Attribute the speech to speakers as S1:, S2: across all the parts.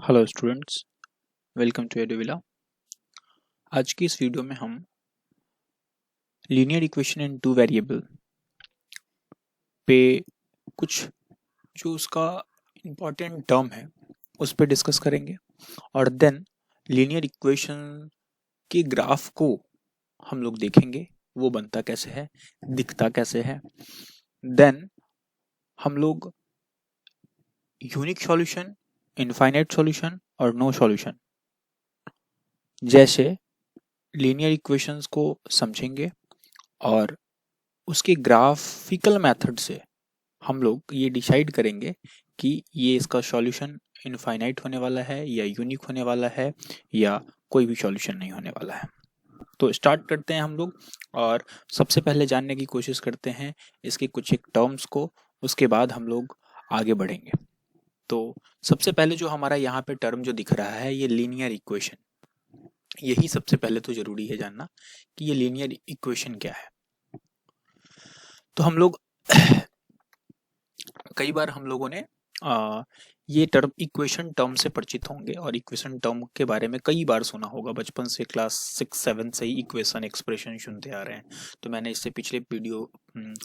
S1: Hello students, welcome to Eduvila. आज की इस वीडियो में हम linear equation in two variable पे कुछ जो उसका इम्पोर्टेंट टर्म है उस पर डिस्कस करेंगे और देन लीनियर इक्वेशन के ग्राफ को हम लोग देखेंगे वो बनता कैसे है, दिखता कैसे है। देन हम लोग यूनिक सॉल्यूशन, इनफाइनाइट सॉल्यूशन और नो सॉल्यूशन जैसे लीनियर इक्वेशंस को समझेंगे और उसके ग्राफिकल मेथड से हम लोग ये डिसाइड करेंगे कि ये इसका सॉल्यूशन इनफाइनाइट होने वाला है या यूनिक होने वाला है या कोई भी सॉल्यूशन नहीं होने वाला है। तो स्टार्ट करते हैं हम लोग और सबसे पहले जानने की कोशिश करते हैं इसके कुछ एक टर्म्स को, उसके बाद हम लोग आगे बढ़ेंगे। तो सबसे पहले जो हमारा यहाँ पे टर्म जो दिख रहा है ये लीनियर इक्वेशन, यही सबसे पहले तो जरूरी है जानना कि ये लीनियर इक्वेशन क्या है। तो हम लोग कई बार हम लोगों ने ये टर्म इक्वेशन टर्म से परिचित होंगे और इक्वेशन टर्म के बारे में कई बार सुना होगा। बचपन से क्लास 6-7 से ही इक्वेशन एक्सप्रेशन सुनते आ रहे हैं। तो मैंने इससे पिछले वीडियो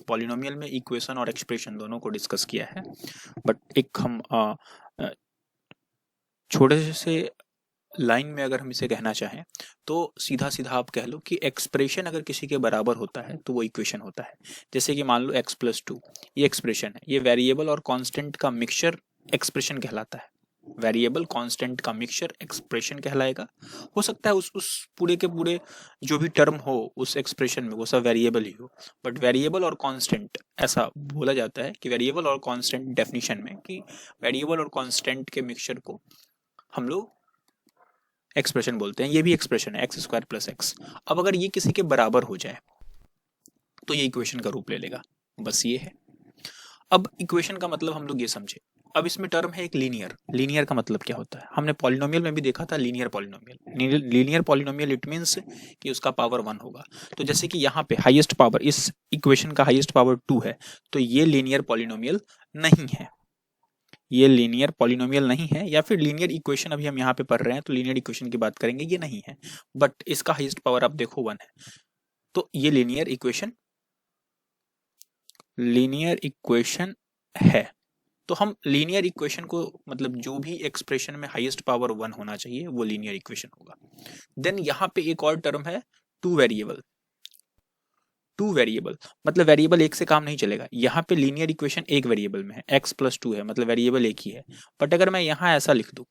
S1: पॉलिनोमियल में इक्वेशन और एक्सप्रेशन दोनों को डिस्कस किया है। बट एक हम छोटे से लाइन में अगर हम इसे कहना चाहें तो सीधा सीधा आप कह लो कि एक्सप्रेशन अगर किसी के बराबर होता है तो वो इक्वेशन होता है। जैसे कि मान लो x+2, ये एक्सप्रेशन है, ये वेरिएबल और कांस्टेंट का मिक्सचर एक्सप्रेशन कहलाता है। वेरिएबल कांस्टेंट का मिक्सचर एक्सप्रेशन कहलाएगा। हो सकता है उस पूरे के पूरे जो भी टर्म हो उस एक्सप्रेशन में वो सब वेरिएबल ही हो, बट वेरिएबल और कांस्टेंट ऐसा बोला जाता है कि वेरिएबल और कांस्टेंट डेफिनेशन में कि वेरिएबल और कांस्टेंट के मिक्सचर को हम लोग एक्सप्रेशन बोलते हैं। ये भी एक्सप्रेशन है x² + x। अब अगर ये किसी के बराबर हो जाए तो ये इक्वेशन का रूप ले लेगा। बस ये है। अब इक्वेशन का मतलब हम लोग ये समझे। अब इसमें टर्म है एक लीनियर। लीनियर का मतलब क्या होता है? हमने पॉलिनोमियल में भी देखा था linear polynomial. Linear polynomial it means कि उसका पावर 1 होगा। तो जैसे कि यहाँ पे हाईएस्ट पावर, इस इक्वेशन का हाईएस्ट पावर 2 है, तो ये लीनियर पॉलिनोमियल नहीं है। ये लीनियर पॉलिनोमियल नहीं है, या फिर लीनियर इक्वेशन अभी हम यहाँ पे पढ़ रहे हैं तो लीनियर इक्वेशन की बात करेंगे, ये नहीं है। बट इसका हाईएस्ट पावर आप देखो 1 है, तो ये लीनियर इक्वेशन है। तो हम लीनियर इक्वेशन को मतलब जो भी एक्सप्रेशन में हाईएस्ट पावर 1 होना चाहिए वो लीनियर इक्वेशन होगा। देन यहाँ पे एक और टर्म है टू वेरिएबल। टू वेरिएबल मतलब वेरिएबल एक से काम नहीं चलेगा। यहाँ पे लीनियर इक्वेशन एक वेरिएबल में है, x+2 है, मतलब वेरिएबल एक ही है। बट अगर मैं यहाँ ऐसा लिख दूं,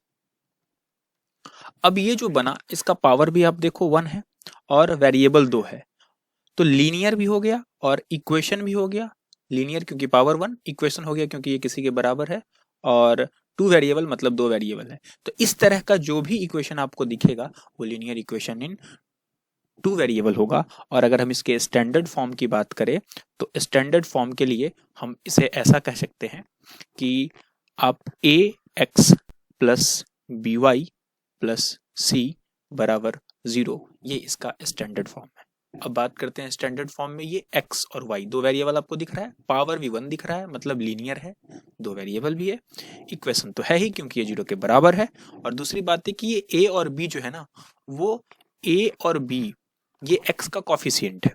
S1: अब ये जो बना इसका पावर भी आप देखो 1 है और वेरिएबल 2 है, तो लीनियर भी हो गया और इक्वेशन भी हो गया। लीनियर क्योंकि पावर 1, इक्वेशन हो गया क्योंकि ये किसी के बराबर है, और टू वेरिएबल मतलब 2 वेरिएबल है। तो इस तरह का जो भी इक्वेशन आपको दिखेगा वो linear equation in two variable होगा। और अगर हम इसके स्टैंडर्ड फॉर्म की बात करें तो स्टैंडर्ड फॉर्म के लिए हम इसे ऐसा कह सकते हैं कि आप ax + by + c = 0, ये इसका स्टैंडर्ड फॉर्म है। अब बात करते हैं स्टैंडर्ड फॉर्म में। ये x और y दो वेरिएबल आपको दिख रहा है, पावर भी 1 दिख रहा है, मतलब लीनियर है, दो वेरिएबल भी है, इक्वेशन तो है ही क्योंकि ये 0 के बराबर है। और दूसरी बात है कि ये a और b जो है ना, वो a और b ये x का कॉफिशिएंट है,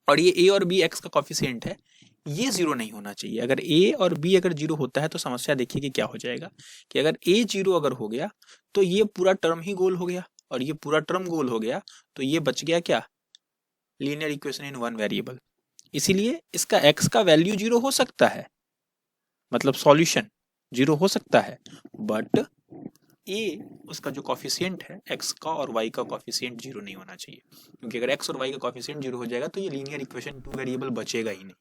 S1: और ये a और b x का कॉफिशिएंट है, ये 0 नहीं होना चाहिए। अगर a और b अगर 0 होता है तो समस्या देखिए कि क्या हो जाएगा कि अगर a 0 अगर हो गया तो ये पूरा टर्म ही गोल हो गया, और ये पूरा टर्म गोल हो गया तो ये बच गया क्या? Linear equation in one variable. इसीलिए इसका x का वैल्यू 0 हो सकता है, मतलब सॉल्यूशन 0 हो सकता है, बट a उसका जो कॉफिशिएंट है x का और y का कॉफिशिएंट 0 नहीं होना चाहिए, क्योंकि अगर x और y का कॉफिशिएंट 0 हो जाएगा तो ये लीनियर इक्वेशन टू वेरिएबल बचेगा ही नहीं,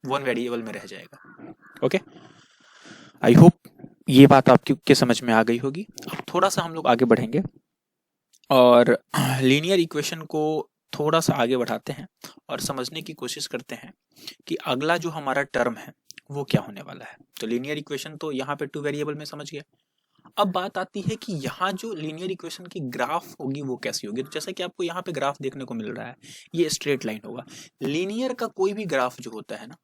S1: वन वेरिएबल में रह जाएगा। ओके, आई होप ये बात आपके समझ में आ गई होगी। अब थोड़ा सा हम लोग आगे बढ़ेंगे और लीनियर इक्वेशन को थोड़ा सा आगे बढ़ाते हैं और समझने की कोशिश करते हैं कि अगला जो हमारा टर्म है वो क्या होने वाला है। तो लीनियर इक्वेशन तो यहाँ पे टू वेरिएबल में समझ गया। अब बात आती है कि यहाँ जो लीनियर इक्वेशन की ग्राफ होगी वो कैसी होगी। तो जैसा कि आपको यहाँ पे ग्राफ देखने को मिल रहा है, ये स्ट्रेट लाइन होगा। लीनियर का कोई भी ग्राफ जो होता है ना,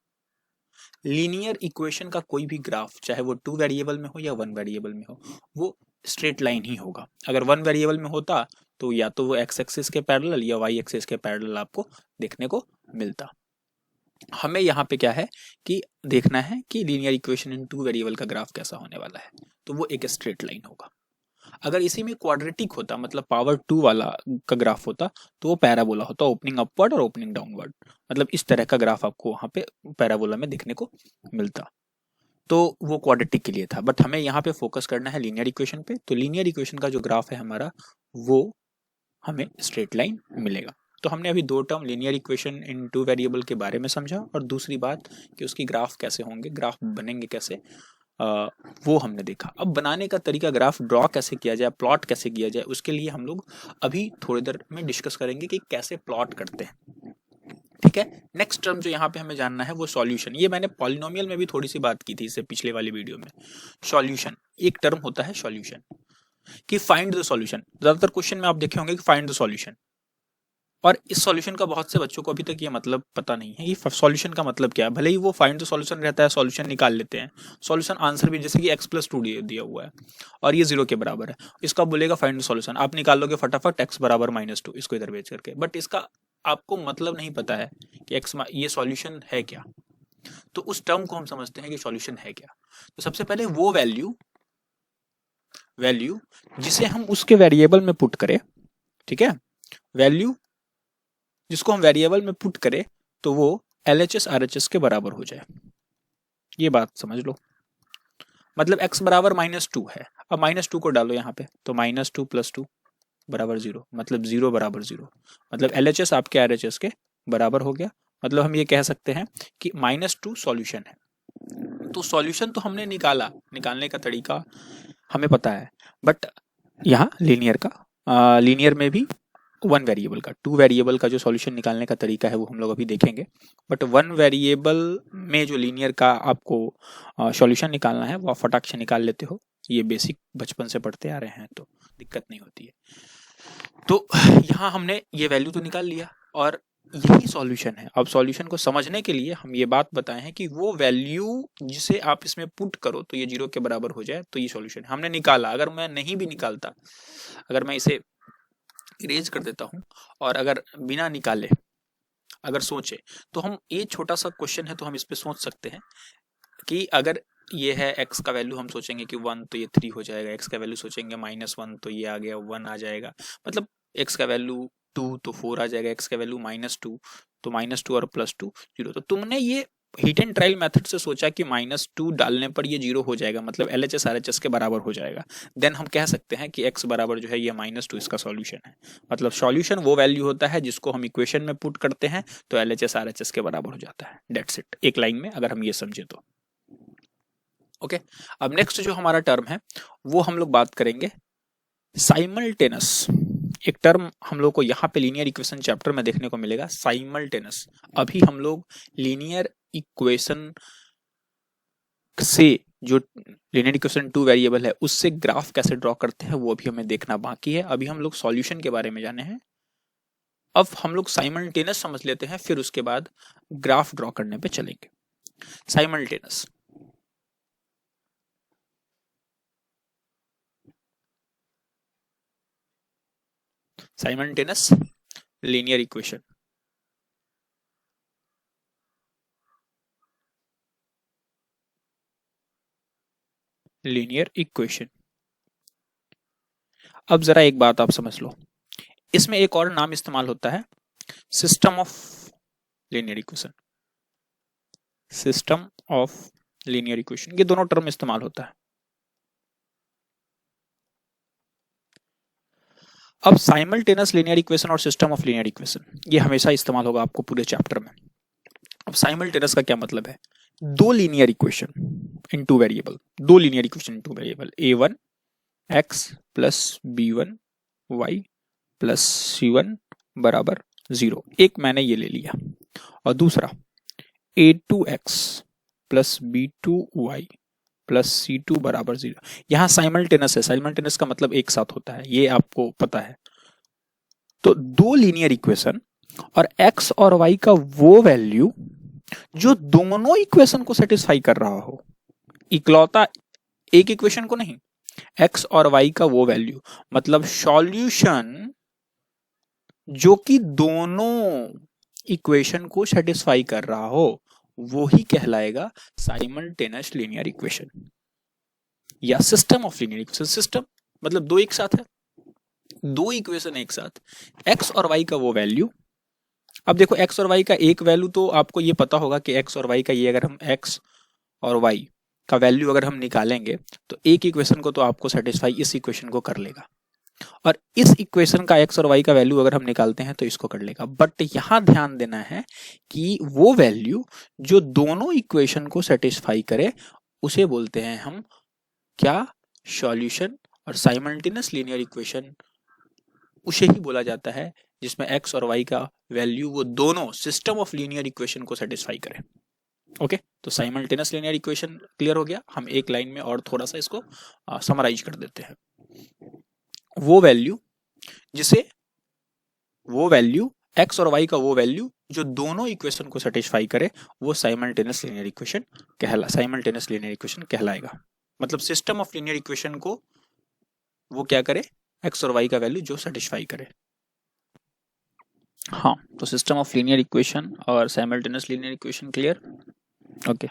S1: लीनियर इक्वेशन का कोई भी ग्राफ, चाहे वो 2 वेरिएबल में हो या 1 वेरिएबल में हो, वो स्ट्रेट लाइन ही होगा। अगर 1 वेरिएबल में होता तो या तो वो एक्स एक्सिस के पैरेलल या वाई एक्सिस के पैरेलल आपको देखने को मिलता। हमें यहाँ पे क्या है कि देखना है कि लीनियर इक्वेशन इन 2 वेरिएबल का ग्राफ कैसा होने वाला है, तो वो एक स्ट्रेट लाइन होगा। अगर इसी में क्वाड्रेटिक होता, मतलब पावर 2 वाला का ग्राफ होता, तो वो पैराबोला होता, ओपनिंग अपवर्ड और ओपनिंग डाउनवर्ड, मतलब इस तरह का ग्राफ आपको वहां पे पैराबोला में देखने को मिलता, तो वो क्वाड्रेटिक के लिए था। बट हमें यहाँ पे फोकस करना है लीनियर इक्वेशन पे, तो लीनियर इक्वेशन का जो ग्राफ है हमारा, वो हमें स्ट्रेट लाइन मिलेगा। तो हमने अभी 2 टर्म लीनियर इक्वेशन इन 2 वेरिएबल के बारे में समझा, और दूसरी बात कि उसकी ग्राफ कैसे होंगे, ग्राफ बनेंगे कैसे, वो हमने देखा। अब बनाने का तरीका, ग्राफ ड्रॉ कैसे किया जाए, प्लॉट कैसे किया जाए, उसके लिए हम लोग अभी थोड़ी देर में डिस्कस करेंगे कि कैसे प्लॉट करते हैं। ठीक है, नेक्स्ट टर्म जो यहाँ पे हमें जानना है वो सॉल्यूशन। ये मैंने पॉलिनोमियल में भी थोड़ी सी बात की थी इससे पिछले वाली वीडियो में। सॉल्यूशन, एक टर्म होता है सॉल्यूशन, कि फाइंड द सॉल्यूशन। ज्यादातर क्वेश्चन में आप देखे होंगे कि फाइंड द सॉल्यूशन, और इस सॉल्यूशन का बहुत से बच्चों को अभी तक ये मतलब पता नहीं है कि सॉल्यूशन का मतलब क्या है। भले ही वो फाइंड द सॉल्यूशन रहता है, सॉल्यूशन निकाल लेते हैं, सॉल्यूशन आंसर भी, जैसे कि x+2 दिया हुआ है और ये 0 के बराबर है, इसका बोलेगा फाइंड द सॉल्यूशन, आप निकाल लोगे फटाफट x बराबर -2 इसको इधर भेज करके, बट इसका आपको मतलब नहीं पता है कि x ये सॉल्यूशन है क्या। तो उस टर्म को हम समझते हैं कि सॉल्यूशन है क्या। तो सबसे पहले वो वैल्यू जिसे हम उसके वेरिएबल में पुट करें, ठीक है, वैल्यू जिसको हम वेरिएबल में पुट करें तो वो LHS RHS के बराबर हो जाए, ये बात समझ लो। मतलब x बराबर -2 है, अब -2 को डालो यहाँ पे, तो -2 + 2 बराबर 0, मतलब 0 बराबर 0, मतलब LHS आपके RHS के बराबर हो गया। मतलब हम ये कह सकते हैं कि -2 सॉल्यूशन है। तो सॉल्यूशन तो हमने निकाला, निकालने का तरीका हमें पता है, बट यहाँ लीनियर में भी 1 वेरिएबल का, 2 वेरिएबल का जो सॉल्यूशन निकालने का तरीका है वो हम लोग अभी देखेंगे। बट 1 वेरिएबल में जो लीनियर का आपको सॉल्यूशन निकालना है वो आप फटाक से निकाल लेते हो, ये बेसिक बचपन से पढ़ते आ रहे हैं तो दिक्कत नहीं होती है। तो यहाँ हमने ये वैल्यू तो निकाल लिया और यही सॉल्यूशन है। अब सॉल्यूशन को समझने के लिए हम ये बात बताए हैं कि वो वैल्यू जिसे आप इसमें पुट करो तो ये 0 के बराबर हो जाए, तो ये सॉल्यूशन है। हमने निकाला, अगर मैं नहीं भी निकालता, अगर मैं इसे इरेज कर देता हूं और अगर बिना निकाले अगर सोचे, तो हम, ये छोटा सा क्वेश्चन है तो हम इस पे सोच सकते हैं कि अगर ये है x का वैल्यू, हम सोचेंगे कि 1 तो ये 3 हो जाएगा, x का वैल्यू सोचेंगे -1 तो ये आ गया 1 आ जाएगा, मतलब x का वैल्यू 2 तो 4 आ जाएगा, x का वैल्यू -2 तो -2 और +2 0। तो तुमने ये हिट एंड ट्रायल मेथड से सोचा कि -2 डालने पर ये 0 हो जाएगा, मतलब LHS RHS के बराबर हो जाएगा, देन हम कह सकते हैं कि x बराबर जो है ये -2 इसका सॉल्यूशन है। मतलब सॉल्यूशन वो वैल्यू होता है जिसको हम इक्वेशन में पुट करते हैं तो LHS RHS के बराबर हो जाता है। डेट्स इट, एक लाइन में अगर हम ये समझे तो। ओके, अब नेक्स्ट जो हमारा टर्म है वो हम लोग बात करेंगे साइमल्टेनस। एक टर्म हम लोग को यहाँ पे लीनियर इक्वेशन चैप्टर में देखने को मिलेगा, साइमल्टेनस। अभी हम लोग लीनियर इक्वेशन से, जो लीनियर इक्वेशन 2 वेरिएबल है उससे ग्राफ कैसे ड्रॉ करते हैं वो भी हमें देखना बाकी है। अभी हम लोग सॉल्यूशन के बारे में जाने हैं, अब हम लोग साइमल्टेनस समझ लेते हैं, फिर उसके बाद ग्राफ ड्रॉ करने पे चलेंगे। Simultaneous, simultaneous linear equation. Linear equation, अब जरा एक बात आप समझ लो, इसमें एक और नाम इस्तेमाल होता है, system of linear equation. System of linear equation, ये दोनों टर्म इस्तेमाल होता है। अब साइमल्टेनियस लीनियर इक्वेशन और सिस्टम ऑफ लीनियर इक्वेशन ये हमेशा इस्तेमाल होगा आपको पूरे चैप्टर में। अब साइमल्टेनियस का क्या मतलब है? दो लीनियर इक्वेशन इन 2 वेरिएबल, दो लीनियर इक्वेशन इन 2 variable, a1 x plus b1 y plus c1 बराबर 0, एक मैंने ये ले लिया, और दूसरा a2x plus b2y plus c2 बराबर 0। यहां साइमल्टेनियस है, साइमल्टेनियस का मतलब एक साथ होता है, ये आपको पता है। तो दो लीनियर इक्वेशन और x और y का वो वैल्यू जो दोनों इक्वेशन को सेटिस्फाई कर रहा हो, इकलौता एक इक्वेशन को नहीं, एक्स और वाई का वो वैल्यू, मतलब सॉल्यूशन जो कि दोनों इक्वेशन को सेटिस्फाई कर रहा हो, वो ही कहलाएगा साइमल्टेनियस लीनियर इक्वेशन या system of linear equation. System मतलब दो एक साथ है, दो इक्वेशन एक साथ, एक्स और वाई का वो वैल्यू। अब देखो एक्स और वाई का एक वैल्यू तो आपको ये पता होगा कि एक्स और वाई का ये, अगर हम एक्स और वाई का वैल्यू अगर हम निकालेंगे तो एक इक्वेशन को तो आपको सेटिस्फाई इस इक्वेशन को कर लेगा, और इस इक्वेशन का एक्स और वाई का वैल्यू अगर हम निकालते हैं तो इसको कर लेगा। बट यहां ध्यान देना है कि वो वैल्यू जो दोनों इक्वेशन को सेटिस्फाई करे उसे बोलते हैं हम क्या, सॉल्यूशन। और साइमल्टेनियस लीनियर इक्वेशन उसे ही बोला जाता है जिसमें एक्स और वाई का वैल्यू वो दोनों सिस्टम ऑफ लीनियर इक्वेशन को सेटिस्फाई करे। ओके, तो साइमल्टेनियस लीनियर इक्वेशन क्लियर हो गया। हम एक लाइन में और थोड़ा सा इसको समराइज कर देते हैं। वो वैल्यू जिसे, वो वैल्यू एक्स और वाई का वो वैल्यू जो दोनों इक्वेशन को सेटिस्फाई करे वो साइमल्टेनियस लीनियर इक्वेशन कहलाएगा। मतलब सिस्टम ऑफ लीनियर इक्वेशन को वो क्या करे, एक्स और वाई का वैल्यू जो सेटिस्फाई करे। हाँ, तो सिस्टम ऑफ लीनियर इक्वेशन और simultaneous linear equation clear. Okay,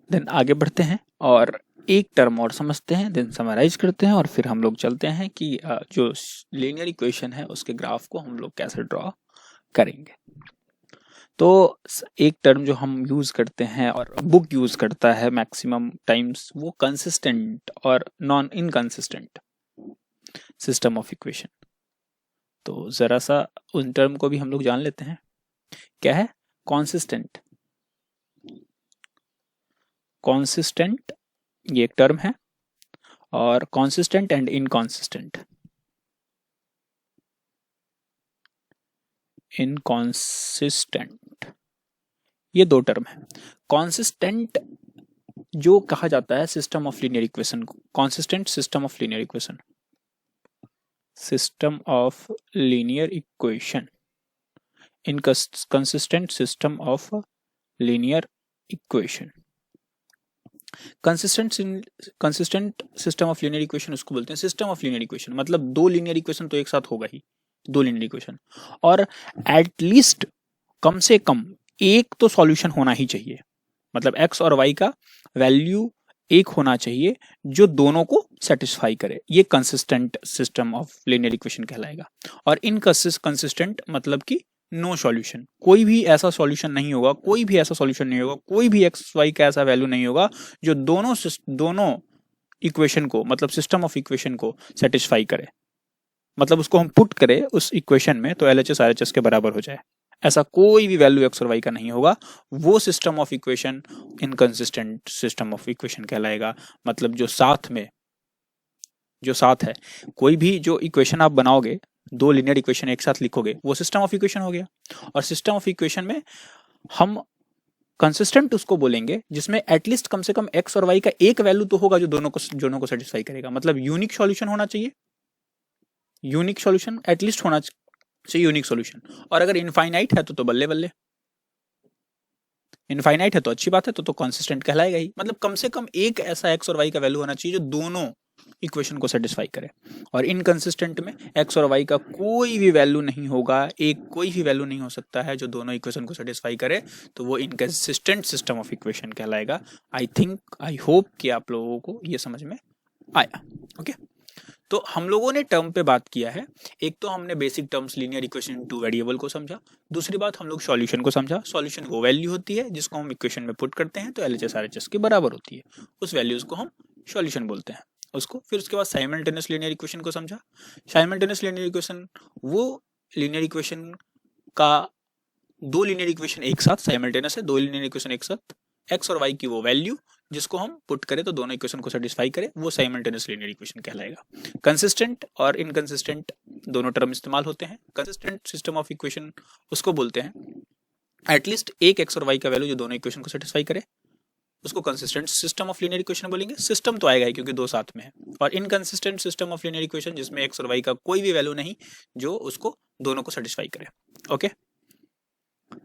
S1: then आगे बढ़ते हैं और एक टर्म और समझते हैं, देन समराइज करते हैं, और फिर हम लोग चलते हैं कि जो लीनियर इक्वेशन है उसके ग्राफ को हम लोग कैसे ड्रॉ करेंगे। तो एक टर्म जो हम यूज करते हैं और बुक यूज करता है मैक्सिमम टाइम्स, वो कंसिस्टेंट और non inconsistent system of equation. तो जरा सा उन टर्म को भी हम लोग जान लेते हैं। क्या है कॉन्सिस्टेंट? कॉन्सिस्टेंट ये एक टर्म है, और कॉन्सिस्टेंट एंड इनकॉन्सिस्टेंट, इनकॉन्सिस्टेंट ये दो टर्म है। कॉन्सिस्टेंट जो कहा जाता है सिस्टम ऑफ लीनियर इक्वेशन को, consistent system of linear equation, system of linear equation, inconsistent system of linear equation. Consistent system of linear equation उसको बोलते हैं सिस्टम ऑफ लीनियर इक्वेशन, मतलब दो लीनियर इक्वेशन तो एक साथ होगा ही, दो लीनियर इक्वेशन, और एटलीस्ट कम से कम एक तो सॉल्यूशन होना ही चाहिए। मतलब एक्स और वाई का वैल्यू एक होना चाहिए जो दोनों को सेटिस्फाई करे, ये consistent system of linear equation कहलाएगा। और इनकंसिस्टेंट मतलब कि नो सॉल्यूशन, कोई भी ऐसा सॉल्यूशन नहीं होगा, कोई भी ऐसा सॉल्यूशन नहीं होगा, कोई भी एक्स वाई का ऐसा वैल्यू नहीं होगा जो दोनों इक्वेशन को, मतलब सिस्टम ऑफ इक्वेशन को सेटिस्फाई करे। मतलब उसको हम पुट करें उस इक्वेशन में तो एलएचएस आरएचएस के बराबर हो जाए, ऐसा कोई भी वैल्यू एक्स और वाई का नहीं होगा, वो system of equation inconsistent system of equation कहलाएगा। मतलब जो साथ है, कोई भी जो इक्वेशन आप बनाओगे, दो लीनियर इक्वेशन एक साथ लिखोगे, वो सिस्टम ऑफ इक्वेशन हो गया। और सिस्टम ऑफ इक्वेशन में हम कंसिस्टेंट उसको बोलेंगे जिसमें एटलीस्ट कम से कम एक्स और वाई का एक वैल्यू तो होगा जो दोनों को सेटिस्फाई करेगा। मतलब यूनिक सॉल्यूशन होना चाहिए, यूनिक सॉल्यूशन एटलीस्ट होना चाहिए, यूनिक सॉल्यूशन। और अगर इनफाइनाइट है तो बल्ले बल्ले, इनफाइनाइट है तो अच्छी बात है, तो कंसिस्टेंट कहलाएगा ही। मतलब कम से कम एक ऐसा एक्स और वाई का वैल्यू होना चाहिए जो दोनों इक्वेशन को सेटिस्फाई करे। और इनकंसिस्टेंट में एक्स और वाई का कोई भी वैल्यू नहीं होगा, एक कोई भी वैल्यू नहीं हो सकता है जो दोनों इक्वेशन को सेटिस्फाई करे, तो वो इनकंसिस्टेंट सिस्टम ऑफ इक्वेशन कहलाएगा। आई होप कि आप लोगों को ये समझ में आया। ओके, तो हम लोगों ने टर्म पे बात किया है। एक तो हमने basic terms linear equation two variable को समझा, दूसरी बात हम लोग सॉल्यूशन को समझा। सॉल्यूशन वो वैल्यू होती है जिसको हम इक्वेशन में पुट करते हैं तो एलएचएस आरएचएस के बराबर होती है, उस वैल्यूज को हम सॉल्यूशन बोलते हैं उसको। फिर उसके बाद साइमल्टेनियस लीनियर इक्वेशन को समझा। साइमल्टेनियस लीनियर इक्वेशन वो लीनियर इक्वेशन का दो लीनियर इक्वेशन एक साथ, साइमल्टेनियस है दो लीनियर इक्वेशन एक साथ, एक्स और वाई की वो वैल्यू जिसको हम पुट करें तो दोनों इक्वेशन को सेटिस्फाई करे, वो साइमल्टेनियस लीनियर इक्वेशन कहलाएगा। कंसिस्टेंट और इनकंसिस्टेंट दोनों टर्म इस्तेमाल होते हैं। कंसिस्टेंट सिस्टम ऑफ इक्वेशन उसको बोलते हैं एटलीस्ट एक एक्स और वाई का वैल्यू जो दोनों इक्वेशन को सेटिस्फाई करे, उसको consistent system of linear equation बोलेंगे। सिस्टम तो आएगा ही क्योंकि दो साथ में है। और inconsistent system of linear equation जिसमें एक्स और वाई का कोई भी वैल्यू नहीं जो उसको दोनों को सेटिस्फाई करे। ओके,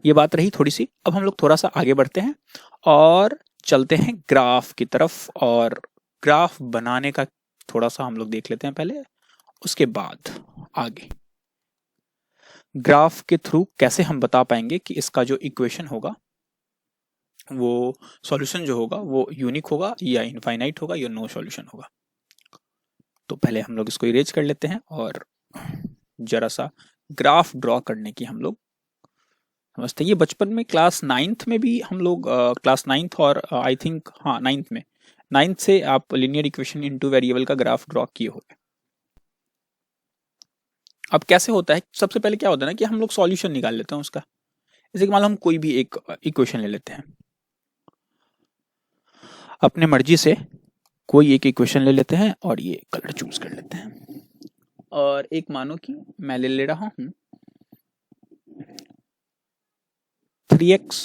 S1: ये बात रही थोड़ी सी। अब हम लोग थोड़ा सा आगे बढ़ते हैं और चलते हैं ग्राफ की तरफ, और ग्राफ बनाने का थोड़ा सा हम लोग देख लेते हैं पहले, उसके बाद आगे ग्राफ के थ्रू कैसे हम बता पाएंगे कि इसका जो इक्वेशन होगा, वो सॉल्यूशन जो होगा वो यूनिक होगा या इनफाइनाइट होगा या नो सॉल्यूशन होगा। तो पहले हम लोग इसको इरेज कर लेते हैं और जरा सा ग्राफ ड्रॉ करने की हम लोग समझते हैं। ये बचपन में क्लास 9th में भी हम लोग क्लास 9th और आई थिंक हाँ 9th में, 9th से आप लीनियर इक्वेशन इनटू वेरिएबल का ग्राफ ड्रॉ किए होंगे। अब कैसे होता है, सबसे पहले क्या होता है ना कि हम लोग सॉल्यूशन निकाल लेते हैं उसका। जैसे कि मान लो हम कोई भी एक इक्वेशन ले लेते हैं, अपने मर्जी से कोई एक इक्वेशन ले लेते हैं और ये कलर चूज कर लेते हैं। और एक मानो कि मैं ले रहा हूं 3x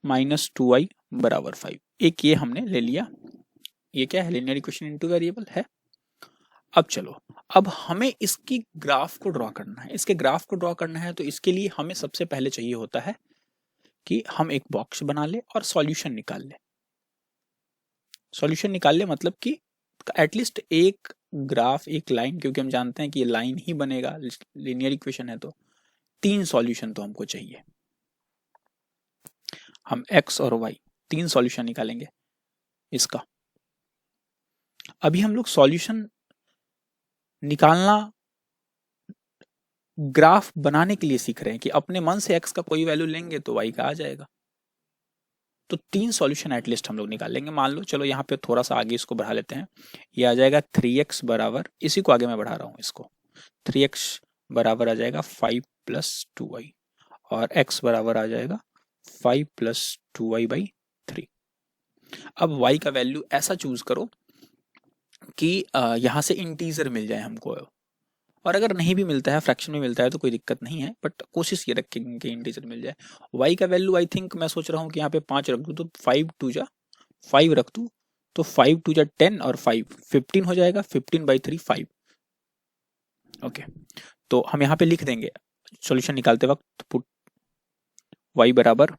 S1: माइनस 2y बराबर 5। एक ये हमने ले लिया, ये क्या है, लीनियर इक्वेशन इनटू वेरिएबल है। अब चलो, अब हमें इसकी ग्राफ को ड्रॉ करना है। इसके ग्राफ को ड्रॉ करना है तो इसके लिए हमें सबसे पहले चाहिए होता है कि हम एक बॉक्स बना ले और सॉल्यूशन निकाल ले। सॉल्यूशन निकाल ले मतलब कि एटलीस्ट एक ग्राफ, एक लाइन, क्योंकि हम जानते हैं कि ये लाइन ही बनेगा, लीनियर इक्वेशन है तो 3 सॉल्यूशन तो हमको चाहिए। हम x और y 3 सॉल्यूशन निकालेंगे इसका। अभी हम लोग सॉल्यूशन निकालना ग्राफ बनाने के लिए सीख रहे हैं कि अपने मन से x का कोई वैल्यू लेंगे तो y का आ जाएगा। तो 3 सॉल्यूशन एटलीस्ट हम लोग निकाल लेंगे। मान लो चलो यहाँ पे थोड़ा सा आगे इसको बढ़ा लेते हैं, ये आ जाएगा 3x बराबर, इसी को आगे मैं बढ़ा रहा हूँ इसको, 3x बराबर आ जाएगा 5 प्लस 2y और x बराबर आ जाएगा 5 प्लस 2y बाई 3। अब y का वैल्यू ऐसा चूज करो कि यहाँ से इंटीजर मिल जाए हमको, और अगर नहीं भी मिलता है, फ्रैक्शन में मिलता है तो कोई दिक्कत नहीं है, बट कोशिश ये रखेंगे कि इंटीजर मिल जाए। y का वैल्यू आई थिंक मैं सोच रहा हूँ कि यहाँ पे 5 रख दूँ तो 5 टू जा 5 रख दूँ तो 5 टू जा 10 और 5 15 हो जाएगा, 15 बाई 3 5। ओके, तो हम यहाँ पे लिख देंगे सॉल्यूशन निकालते वक्त पुट y बराबर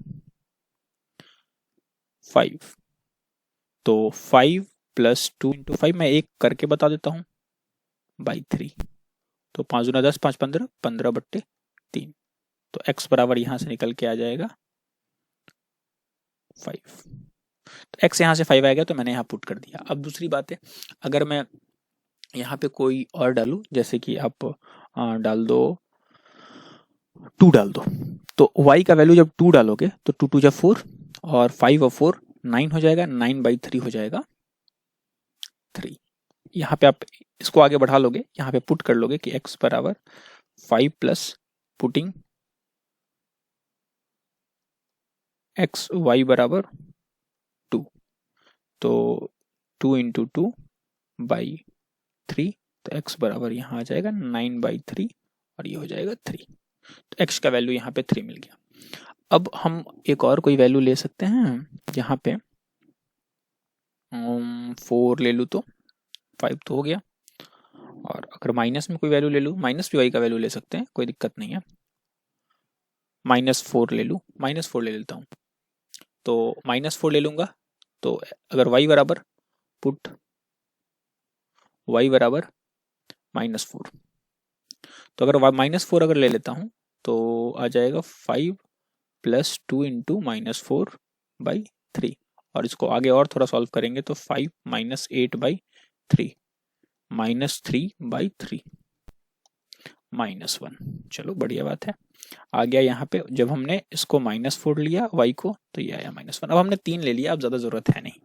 S1: 5, तो 5 प्लस 2 इंटू 5 मैं एक करके बता देता हूँ बाई 3, तो 5 दूना 10, 5 15, 15 बट्टे 3, तो x बराबर यहाँ से निकल के आ जाएगा 5। तो x यहाँ से 5 आएगा तो मैंने यहाँ पुट कर दिया। अब दूसरी बात है, अगर मैं यहाँ पे कोई और डालूं, जैसे कि आप डाल दो 2 डाल दो, तो y का वैल्यू जब 2 डालोगे तो 2 टू जा 4 और 5 और 4 9 हो जाएगा, 9 बाई 3 हो जाएगा 3। यहाँ पे आप इसको आगे बढ़ा लोगे, यहाँ पे पुट कर लोगे कि x बराबर 5 प्लस पुटिंग x y बराबर 2, तो 2 इंटू 2 बाई 3, तो x बराबर यहाँ आ जाएगा 9 बाई 3 और ये हो जाएगा 3। तो x का वैल्यू यहाँ पे 3 मिल गया। अब हम एक और कोई वैल्यू ले सकते हैं, यहाँ पे 4 ले लूँ तो 5 तो हो गया, और अगर माइनस में कोई वैल्यू ले लूँ, माइनस भी y का वैल्यू ले सकते हैं, कोई दिक्कत नहीं है। -4 ले लूँ, -4 ले लेता हूँ, तो -4 ले लूँगा, तो अगर y बराबर पुट y बराबर -4, तो अगर -4 अगर ले लेता हूँ तो आ जाएगा 5 प्लस 2 इंटू -4 बाई 3, और इसको आगे और थोड़ा सॉल्व करेंगे तो 5 माइनस 8 बाई 3 -3 बाई 3 -1। चलो बढ़िया बात है, आ गया। यहाँ पे जब हमने इसको -4 लिया y को तो ये आया -1। अब हमने 3 ले लिया, अब ज़्यादा ज़रूरत है नहीं।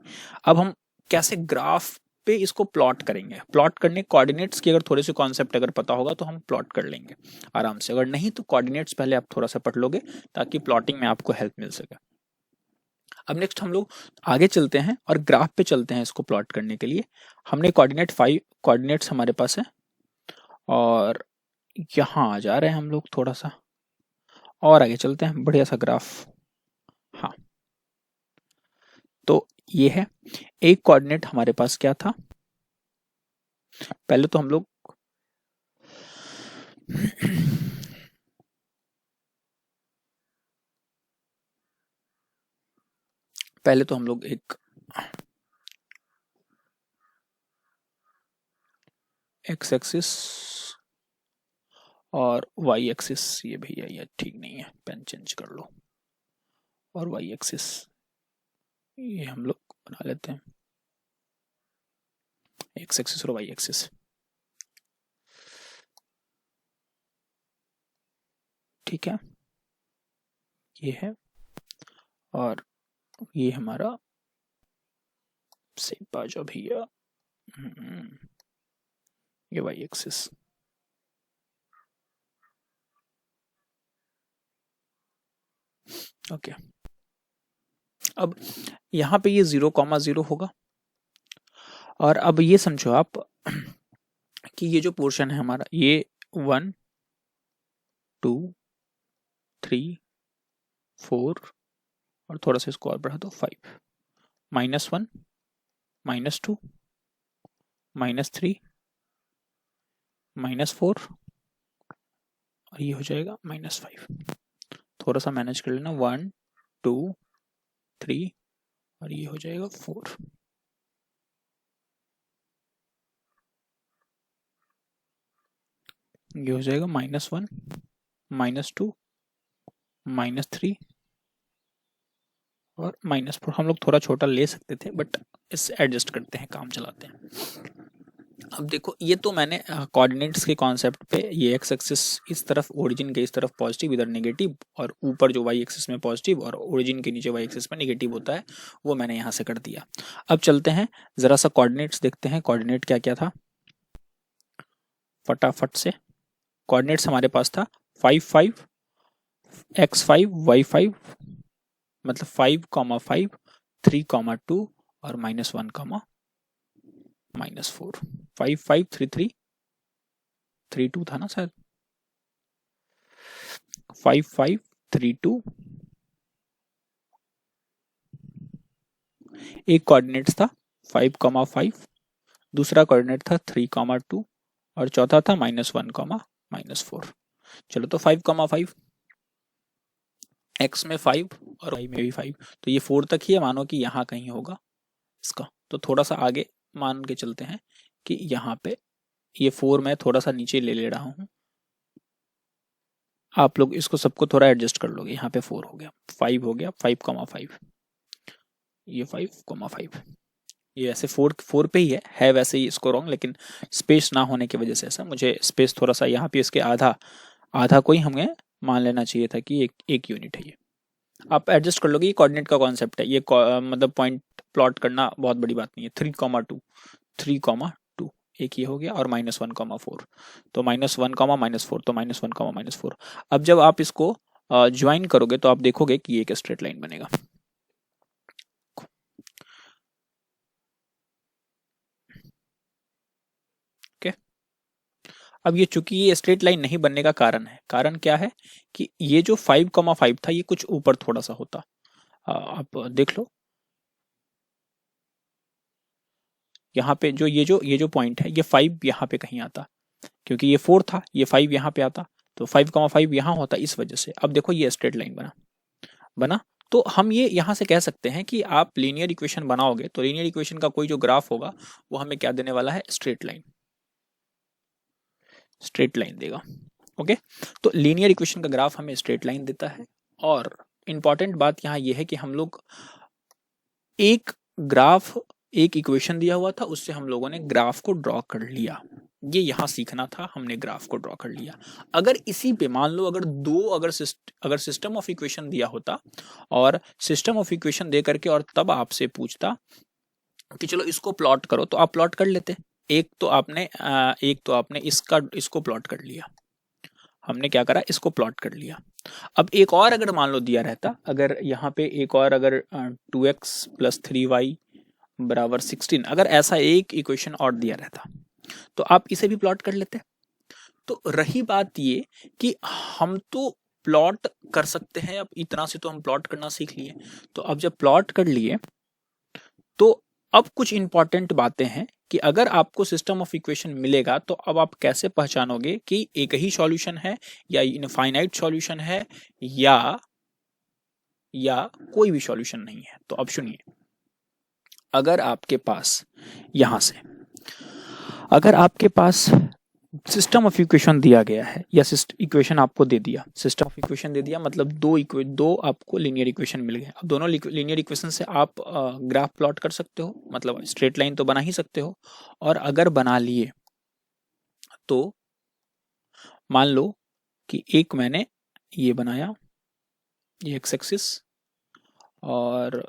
S1: अब हम कैसे ग्राफ पे इसको प्लॉट करेंगे, प्लॉट करने कोऑर्डिनेट्स की अगर थोड़े से कॉन्सेप्ट अगर पता होगा तो हम प्लॉट कर लेंगे आराम से, अगर नहीं तो कोऑर्डिनेट्स पहले आप थोड़ा सा पढ़ लोगे ताकि प्लॉटिंग में आपको हेल्प मिल सके। अब नेक्स्ट हम लोग आगे चलते हैं और ग्राफ पे चलते हैं इसको प्लॉट करने के लिए। हमने कोऑर्डिनेट 5 कोऑर्डिनेट्स हमारे पास है, और यहाँ आ जा रहे हैं हम लोग, थोड़ा सा और आगे चलते हैं, बढ़िया सा ग्राफ। हाँ, तो ये है एक कोऑर्डिनेट हमारे पास क्या था, पहले तो हम लोग पहले तो हम लोग एक एक्स एक्सिस और वाई एक्सिस, ये भैया ये ठीक नहीं है, पेन चेंज कर लो, और वाई एक्सिस ये हम लोग बना लेते हैं, एक्स एक्सिस और वाई एक्सिस, ठीक है, ये है, और ये हमारा सेप आ जाओ भैया, ये वाई एक्सिस, ओके। अब यहाँ पे ये 0,0 होगा, और अब ये समझो आप कि ये जो पोर्शन है हमारा, ये 1 2 3 4 और थोड़ा सा इसको और बढ़ा दो 5, -1 -2 -3 -4 और ये हो जाएगा -5, थोड़ा सा मैनेज कर लेना, 1 2 3 और ये हो जाएगा 4, ये हो जाएगा -1 -2 -3 और -4। हम लोग थोड़ा छोटा ले सकते थे बट इससे एडजस्ट करते हैं, काम चलाते हैं। अब देखो ये तो मैंने कोऑर्डिनेट्स के कॉन्सेप्ट पे, ये एक्स एक्सिस इस तरफ, ओरिजिन के इस तरफ पॉजिटिव, इधर नेगेटिव, और ऊपर जो वाई एक्सिस में पॉजिटिव और ओरिजिन के नीचे वाई एक्सिस में नेगेटिव होता है, वो मैंने यहाँ से कर दिया। अब चलते हैं जरा सा कोऑर्डिनेट्स देखते हैं, कोऑर्डिनेट क्या क्या था फटाफट से। कोऑर्डिनेट्स हमारे पास था 5 5 x5 y5, मतलब 5, 5 3, 2 और -1, -4, 5 5 3 3 3 2 था ना शायद, 5 5 3 2। एक कोऑर्डिनेट था 5, 5, दूसरा कोऑर्डिनेट था 3, 2 और चौथा था -1, -4। चलो तो 5, 5 x में 5 और y में भी 5, तो ये 4 तक ही है, मानो कि यहाँ कहीं होगा इसका। तो थोड़ा सा आगे मान के चलते हैं कि यहाँ पे ये 4 मैं थोड़ा सा नीचे ले रहा हूँ, आप लोग इसको सबको थोड़ा एडजस्ट कर लोगे। यहाँ पे 4 हो गया, 5 हो गया, 5, 5 ये 5, 5 ये ऐसे 4 पे ही है वैसे ही इसको रॉन्ग, लेकिन स्पेस ना होने की वजह से ऐसा, मुझे स्पेस थोड़ा सा यहाँ पे इसके आधा को ही हमें मान लेना चाहिए था कि एक यूनिट है ये। आप एडजस्ट कर लोगे, ये कोऑर्डिनेट का कॉन्सेप्ट है, ये मतलब पॉइंट प्लॉट करना बहुत बड़ी बात नहीं है। 3, 2 एक ये हो गया, और -1, 4, तो -1, -4, तो -1, -4। अब जब आप इसको ज्वाइन करोगे तो आप देखोगे कि ये एक स्ट्रेट लाइन बनेगा। अब ये चूंकि ये स्ट्रेट लाइन नहीं बनने का कारण है, कारण क्या है कि ये जो 5, 5 था, ये कुछ ऊपर थोड़ा सा होता, आप देख लो यहाँ पे जो ये जो पॉइंट है, ये 5 यहाँ पे कहीं आता, क्योंकि ये 4 था, ये 5 यहाँ पे आता, तो 5, 5 यहाँ होता, इस वजह से। अब देखो ये स्ट्रेट लाइन बना, तो हम ये यहाँ से कह सकते हैं कि आप लीनियर इक्वेशन बनाओगे तो लीनियर इक्वेशन का कोई जो ग्राफ होगा वो हमें क्या देने वाला है, स्ट्रेट लाइन देगा। ओके, तो लीनियर इक्वेशन का ग्राफ हमें स्ट्रेट लाइन देता है। और इंपॉर्टेंट बात यहाँ ये है कि हम लोग एक इक्वेशन दिया हुआ था, उससे हम लोगों ने ग्राफ को ड्रॉ कर लिया, ये यहाँ सीखना था, हमने ग्राफ को ड्रॉ कर लिया। अगर इसी पे मान लो अगर सिस्टम ऑफ इक्वेशन दिया होता, और सिस्टम ऑफ इक्वेशन दे करके और तब आपसे पूछता कि चलो इसको प्लॉट करो, तो आप प्लॉट कर लेते। एक तो आपने इसको प्लॉट कर लिया, हमने क्या करा, इसको प्लॉट कर लिया। अब एक और अगर मान लो दिया रहता, अगर यहाँ पे एक और अगर 2x + 3y = 16, अगर ऐसा एक इक्वेशन और दिया रहता तो आप इसे भी प्लॉट कर लेते। तो रही बात ये कि हम तो प्लॉट कर सकते हैं, अब इतना से तो हम प्लॉट करना सीख लिए। तो अब जब प्लॉट कर लिए तो अब कुछ इंपॉर्टेंट बातें हैं कि अगर आपको सिस्टम ऑफ इक्वेशन मिलेगा तो अब आप कैसे पहचानोगे कि एक ही सॉल्यूशन है या इनफाइनाइट सॉल्यूशन है या या कोई भी सॉल्यूशन नहीं है। तो अब सुनिए, अगर आपके पास यहां से अगर आपके पास सिस्टम ऑफ इक्वेशन दिया गया है या इक्वेशन आपको दे दिया, सिस्टम ऑफ इक्वेशन दे दिया मतलब दो आपको लीनियर इक्वेशन मिल गए। अब दोनों लीनियर इक्वेशन से आप ग्राफ प्लॉट कर सकते हो, मतलब स्ट्रेट लाइन तो बना ही सकते हो। और अगर बना लिए तो मान लो कि एक मैंने ये बनाया, ये एक्स एक्सिस, और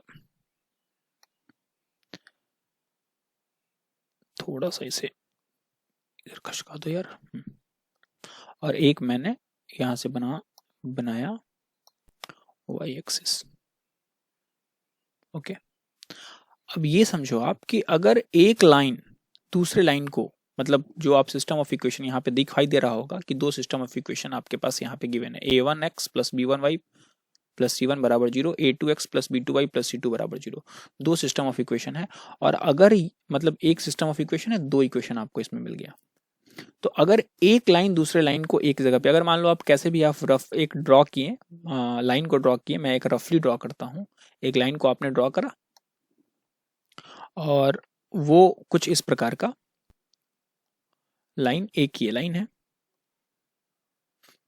S1: थोड़ा सा इसे इधर खसका दो यार, और एक मैंने यहां से बनाया वाई एक्सिस। ओके, अब ये समझो आप कि अगर एक लाइन दूसरे लाइन को, मतलब जो आप सिस्टम ऑफ इक्वेशन यहाँ पे दिखाई दे रहा होगा कि दो सिस्टम ऑफ इक्वेशन आपके पास यहाँ पे गिवन है, a1x plus b1y plus c1 बराबर 0, a2x plus b2y plus c2 बराबर 0, दो सिस्टम ऑफ इक्वेशन है। और अगर मतलब एक सिस्टम ऑफ इक्वेशन है, दो इक्वेशन आपको इसमें मिल गया। तो अगर एक लाइन दूसरे लाइन को एक जगह पे, अगर मान लो आप कैसे भी आप रफ एक ड्रॉ किए, लाइन को ड्रॉ किए, मैं एक रफली ड्रॉ करता हूँ, एक लाइन को आपने ड्रॉ करा और वो कुछ इस प्रकार का लाइन, एक ये लाइन है,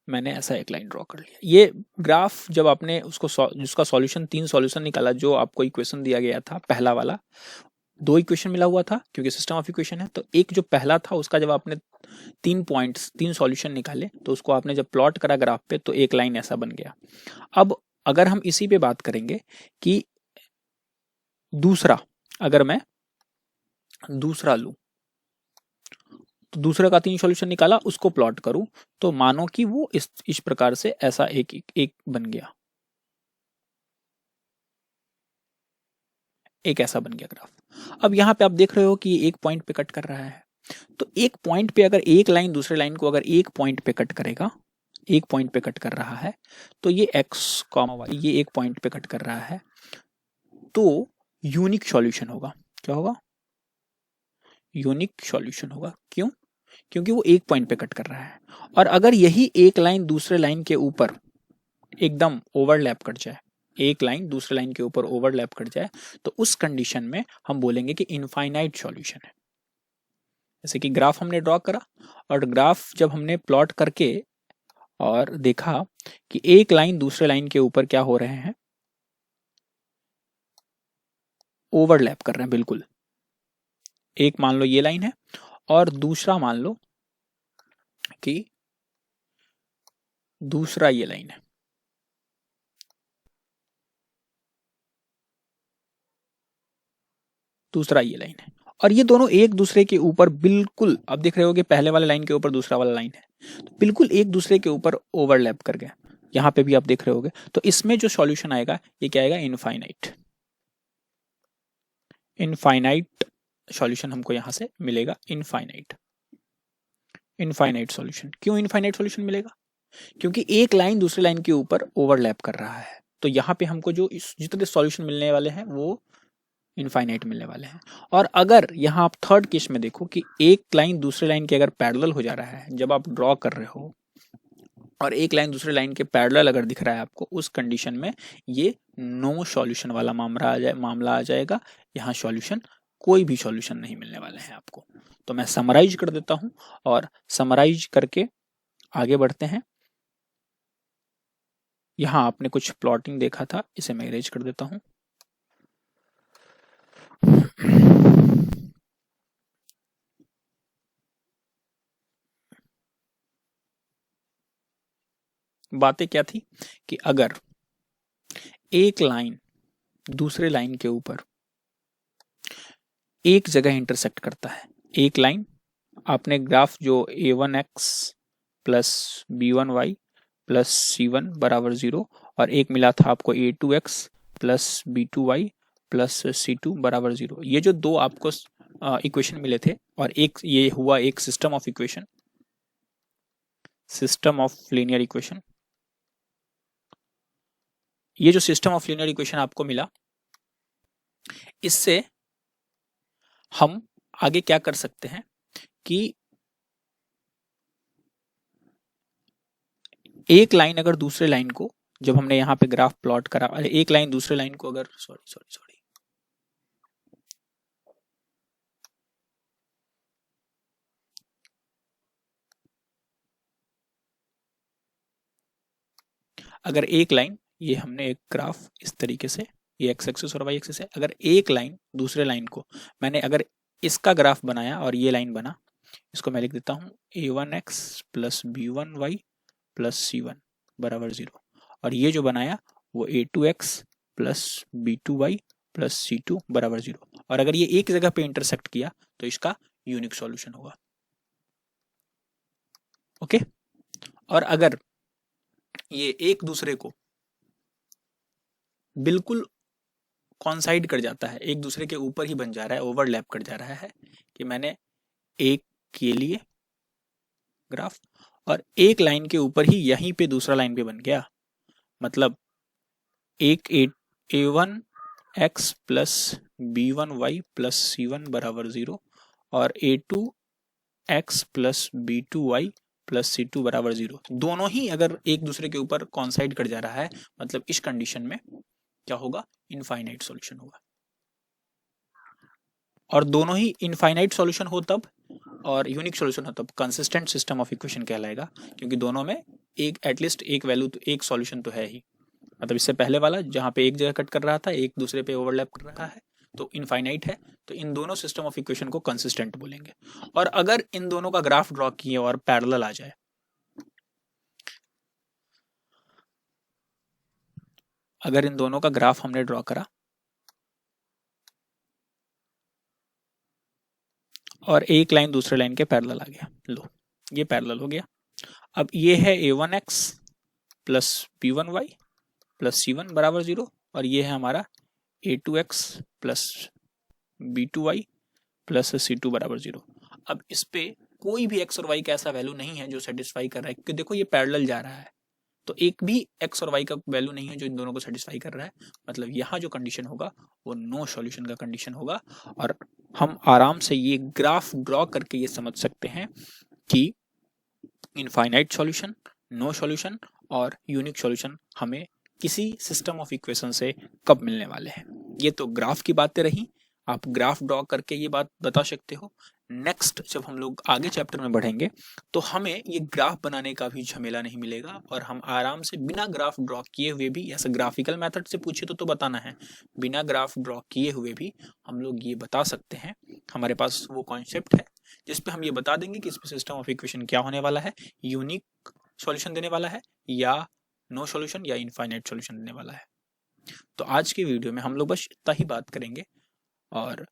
S1: मैंने ऐसा एक लाइन ड्रॉ कर लिया। ये ग्राफ जब आपने उसको जिसका सॉल्यूशन 3 सॉल्यूशन निकाला, जो आपको इक्वेशन दिया गया था पहला वाला, 2 इक्वेशन मिला हुआ था क्योंकि सिस्टम ऑफ इक्वेशन है, तो एक जो पहला था उसका जब आपने 3 पॉइंट्स 3 सॉल्यूशन निकाले तो उसको आपने जब प्लॉट करा ग्राफ पे तो एक लाइन ऐसा बन गया। अब अगर हम इसी पे बात करेंगे कि दूसरा, अगर मैं दूसरा लूं तो दूसरे का 3 सॉल्यूशन निकाला, उसको प्लॉट करूं तो मानो कि वो इस प्रकार से ऐसा एक बन गया, एक ऐसा बन गया ग्राफ। अब यहां पे आप देख रहे हो कि एक पॉइंट पे कट कर रहा है, तो एक पॉइंट पे अगर एक लाइन दूसरे लाइन को अगर एक पॉइंट पे कट करेगा, एक पॉइंट पे कट कर रहा है, तो ये x, y ये एक पॉइंट पे कट कर रहा है, तो यूनिक सॉल्यूशन होगा। क्या होगा? यूनिक सॉल्यूशन होगा। क्यों? क्योंकि वो एक पॉइंट पे कट कर रहा है। और अगर यही एक लाइन दूसरे लाइन के ऊपर एकदम ओवरलैप कर जाए, एक लाइन दूसरे लाइन के ऊपर ओवरलैप कर जाए, तो उस कंडीशन में हम बोलेंगे कि इनफाइनाइट सॉल्यूशन है। जैसे कि ग्राफ हमने ड्रॉ करा और ग्राफ जब हमने प्लॉट करके और देखा कि एक लाइन दूसरे लाइन के ऊपर क्या हो रहे हैं, ओवरलैप कर रहे हैं बिल्कुल। एक मान लो ये लाइन है और दूसरा मान लो कि दूसरा ये लाइन है, दूसरा ये लाइन है, और ये दोनों एक दूसरे के ऊपर बिल्कुल, आप देख रहे हो कि पहले वाले लाइन के ऊपर दूसरा वाला लाइन है, तो बिल्कुल एक दूसरे के ऊपर ओवरलैप कर गया। यहां पे भी आप देख रहे होगे, तो इसमें जो सॉल्यूशन आएगा ये क्या आएगा? इनफाइनाइट। इनफाइनाइट सॉल्यूशन हमको यहां से मिलेगा, इनफाइनाइट, इनफाइनाइट सॉल्यूशन। क्यों इनफाइनाइट सॉल्यूशन मिलेगा? क्योंकि एक लाइन दूसरी लाइन के ऊपर ओवरलैप कर रहा है, तो यहाँ पे हमको जो जितने सॉल्यूशन मिलने वाले हैं वो इनफाइनाइट मिलने वाले हैं। और अगर यहाँ आप थर्ड केस में देखो कि एक लाइन दूसरे लाइन के अगर पैरेलल हो जा रहा है, जब आप ड्रॉ कर रहे हो और एक लाइन दूसरे लाइन के पैरेलल अगर दिख रहा है आपको, उस कंडीशन में ये नो सॉल्यूशन वाला मामला आ जाएगा। यहाँ सॉल्यूशन, कोई भी सॉल्यूशन नहीं मिलने वाले हैं आपको। तो मैं समराइज कर देता हूं और समराइज करके आगे बढ़ते हैं। यहाँ आपने कुछ प्लॉटिंग देखा था, इसे मैं इरेज कर देता हूं। बातें क्या थी कि अगर एक लाइन दूसरे लाइन के ऊपर एक जगह इंटरसेक्ट करता है, एक लाइन, आपने ग्राफ जो a1x plus b1y plus c1 बराबर 0 और एक मिला था आपको a2x plus b2y plus c2 बराबर 0, ये जो दो आपको इक्वेशन मिले थे और एक ये हुआ एक system of equation, system of linear equation. ये जो सिस्टम ऑफ लीनियर इक्वेशन आपको मिला, इससे हम आगे क्या कर सकते हैं कि एक लाइन अगर दूसरे लाइन को जब हमने यहाँ पे ग्राफ प्लॉट करा, अरे एक लाइन दूसरे लाइन को अगर सॉरी अगर एक लाइन, ये हमने एक ग्राफ इस तरीके से, ये एक्स एक्सिस और वाई एक्सिस है, अगर एक लाइन दूसरे लाइन को मैंने अगर इसका ग्राफ बनाया और ये लाइन बना, इसको मैं लिख देता हूँ a1x plus b1y plus c1 बराबर 0, और ये जो बनाया वो a2x plus b2y plus c2 बराबर 0, और अगर ये एक जगह पे इंटरसेक्ट किया तो इसका यूनिक सॉल्यूशन होगा। ओके, और अगर ये एक दूसरे को बिल्कुल कॉन्साइड कर जाता है, एक दूसरे के ऊपर ही बन जा रहा है, ओवरलैप कर जा रहा है, कि मैंने एक के लिए ग्राफ और एक लाइन के ऊपर ही यहीं पे दूसरा लाइन पे बन गया, मतलब एक a1 x plus b1y plus c1 बराबर 0 और a2 x plus b2y plus c2 बराबर 0, दोनों ही अगर एक दूसरे के ऊपर कॉन्साइड कर जा रहा है, मतलब इस कंडीशन में क्या होगा, इनफाइनाइट सॉल्यूशन होगा। और दोनों ही इनफाइनाइट सॉल्यूशन हो तब, और यूनिक सॉल्यूशन हो तब कंसिस्टेंट सिस्टम ऑफ इक्वेशन कहलाएगा, क्योंकि दोनों में एक एटलीस्ट एक वैल्यू तो एक सॉल्यूशन तो है ही, मतलब इससे पहले वाला जहाँ पे एक जगह कट कर रहा था एक दूसरे पे ओवरलैप कर रहा है तो इनफाइनाइट है, तो इन दोनों सिस्टम ऑफ इक्वेशन को कंसिस्टेंट बोलेंगे। और अगर इन दोनों का ग्राफ ड्रॉ किए और पैरेलल आ जाए, अगर इन दोनों का ग्राफ हमने ड्रॉ करा और एक लाइन दूसरे लाइन के पैरेलल आ गया, लो ये पैरेलल हो गया। अब ये है a1x plus b1y plus c1 बराबर 0, और ये है हमारा a2x plus b2y plus c2 बराबर 0। अब इस पे कोई भी x और y का ऐसा वैल्यू नहीं है जो सेटिस्फाई कर रहा है, क्योंकि देखो ये पैरेलल जा रहा है, तो एक भी x और y का वैल्यू नहीं है जो इन दोनों को सेटिस्फाई कर रहा है, मतलब यहाँ जो कंडीशन होगा वो नो सॉल्यूशन का कंडीशन होगा। और हम आराम से ये ग्राफ ड्रॉ करके ये समझ सकते हैं कि इनफाइनाइट सॉल्यूशन, नो सॉल्यूशन और यूनिक सॉल्यूशन हमें किसी सिस्टम ऑफ इक्वेशन से कब मिलने वाले हैं। ये तो ग्राफ की बातें रही, आप ग्राफ ड्रॉ करके ये बात बता सकते हो। नेक्स्ट जब हम लोग आगे चैप्टर में बढ़ेंगे तो हमें ये ग्राफ बनाने का भी झमेला नहीं मिलेगा, और हम आराम से बिना ग्राफ ड्रॉ किए हुए भी, ऐसा ग्राफिकल मेथड से पूछे तो बताना है, बिना ग्राफ ड्रॉ किए हुए भी हम लोग ये बता सकते हैं। हमारे पास वो कॉन्सेप्ट है जिसपे हम ये बता देंगे कि इस पे सिस्टम ऑफ इक्वेशन क्या होने वाला है, यूनिक सॉल्यूशन देने वाला है या नो सॉल्यूशन या इनफाइनाइट सॉल्यूशन देने वाला है। तो आज की वीडियो में हम लोग बस इतना ही बात करेंगे, और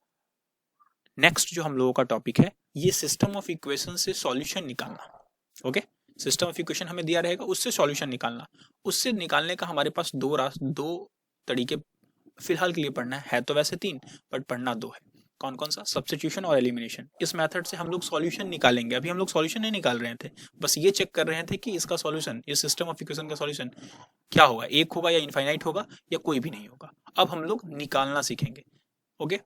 S1: नेक्स्ट जो हम लोगों का टॉपिक है ये सिस्टम ऑफ इक्वेशन से सॉल्यूशन निकालना। ओके, सिस्टम ऑफ इक्वेशन हमें दिया रहेगा, उससे सॉल्यूशन निकालना, उससे निकालने का हमारे पास दो तरीके फिलहाल के लिए पढ़ना है तो वैसे तीन, बट पढ़ना दो है। कौन कौन सा, सब्स्टिट्यूशन और एलिमिनेशन। इस मेथड से हम लोग सॉल्यूशन निकालेंगे, अभी हम लोग सॉल्यूशन नहीं निकाल रहे थे, बस ये चेक कर रहे थे कि इसका सॉल्यूशन, इस सिस्टम ऑफ इक्वेशन का सॉल्यूशन क्या होगा, एक होगा या इनफाइनाइट होगा या कोई भी नहीं होगा। अब हम लोग निकालना सीखेंगे। ओके,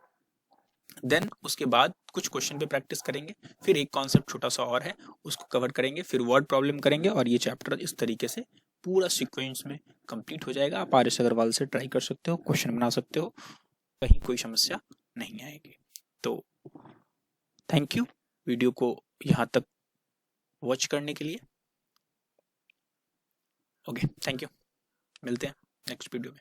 S1: देन उसके बाद कुछ क्वेश्चन पे प्रैक्टिस करेंगे, फिर एक कॉन्सेप्ट छोटा सा और है उसको कवर करेंगे, फिर वर्ड प्रॉब्लम करेंगे, और ये चैप्टर इस तरीके से पूरा सीक्वेंस में कंप्लीट हो जाएगा। आप आर.एस. अग्रवाल से ट्राई कर सकते हो, क्वेश्चन बना सकते हो, कहीं कोई समस्या नहीं आएगी। तो थैंक यू वीडियो को यहाँ तक वॉच करने के लिए। ओके, थैंक यू, मिलते हैं नेक्स्ट वीडियो में।